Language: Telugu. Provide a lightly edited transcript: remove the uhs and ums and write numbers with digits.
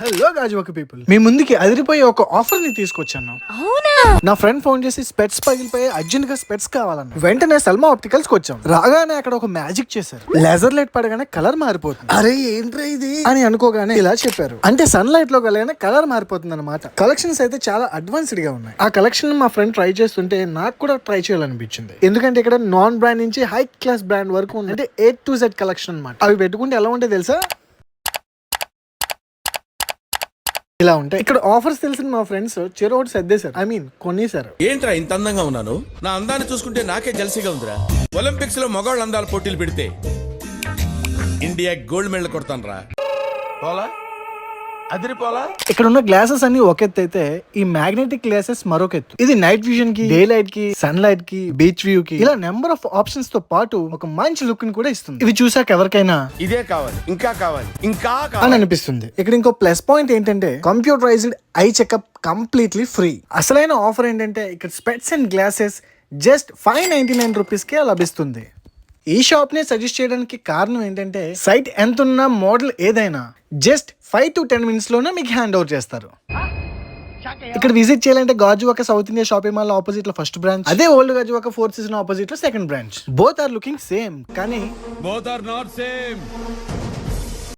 హలో గాజువాక పీపుల్, మీ ముందుకి అదిరిపోయే ఒక ఆఫర్ ని తీసుకొచ్చాను. అవునా? నా ఫ్రెండ్ ఫోన్ చేసి స్పెట్స్ పగిలిపోయి అర్జెంట్ గా స్పెట్స్ కావాలన్న వెంటనే సల్మా ఆప్టికల్స్ కి వచ్చాం. రాగానే అక్కడ ఒక మ్యాజిక్ చేశారు. లేజర్ లైట్ పడగానే కలర్ మారిపోతుంది. అరే ఏంట్రా ఇది అని అనుకోగానే ఇలా చెప్పారు. అంటే సన్ లైట్ లో కలిగానే కలర్ మారిపోతుంది అనమాట. కలెక్షన్స్ అయితే చాలా అడ్వాన్స్డ్ గా ఉన్నాయి. ఆ కలెక్షన్ మా ఫ్రెండ్ ట్రై చేస్తుంటే నాకు కూడా ట్రై చేయాలనిపించింది. ఎందుకంటే ఇక్కడ నాన్ బ్రాండ్ నుంచి హై క్లాస్ బ్రాండ్ వరకు ఉంది. అంటే A to Z కలెక్షన్ అనమాట. అవి పెట్టుకుంటే ఎలా ఉంటే తెలుసా, ఇలా ఉంటాయి. ఇక్కడ ఆఫర్స్ తెలిసిన మా ఫ్రెండ్స్ చెరోటి సర్దేశారు. కొనేశారు. ఏంట్రా ఇంత అందంగా ఉన్నాను? నా అందాన్ని చూసుకుంటే నాకే జల్సీగా ఉందిరా. ఒలింపిక్స్ లో మగవాళ్ళ అందాల పోటీలు పెడితే ఇండియా గోల్డ్ మెడల్ కొడతాను రా. పోలా అదిరిపోలా. ఇక్కడ ఉన్న గ్లాసెస్ అన్ని ఒక ఎత్తు అయితే ఈ మ్యాగ్నెటిక్ గ్లాసెస్ మరొక ఎత్తు. ఇది నైట్ విజన్ కి, డే లైట్ కి, సన్ లైట్ కి, బీచ్ వ్యూ కి, ఇలా నెంబర్ ఆఫ్ ఆప్షన్స్ తో పాటు ఒక మంచి లుక్ ని కూడా ఇస్తుంది. ఇవి చూసాక ఎవరికైనా ఇదే కావాలి, ఇంకా కావాలి, ఇంకా అని కావాలి అనిపిస్తుంది. ఇక్కడ ఇంకో ప్లస్ పాయింట్ ఏంటంటే computerised eye checkup completely free. అసలైన ఆఫర్ ఏంటంటే ఇక్కడ specs and glasses just 599 rupees కే లభిస్తుంది. ఈ షాప్ ని సజెస్ట్ చేయడానికి కారణం ఏంటంటే సైట్ ఎంత ఉన్నా మోడల్ ఏదైనా జస్ట్ 5 to 10 minutes లోనే మీకు హ్యాండ్ ఓవర్ చేస్తారు. ఇక్కడ విజిట్ చేయాలంటే Gajuwaka South India shopping mall opposite లో ఫస్ట్ బ్రాంచ్, అదే old Gajuwaka 4th season opposite లో second branch. Both are looking same, కానీ బోత్ ఆర్ నాట్ సేమ్.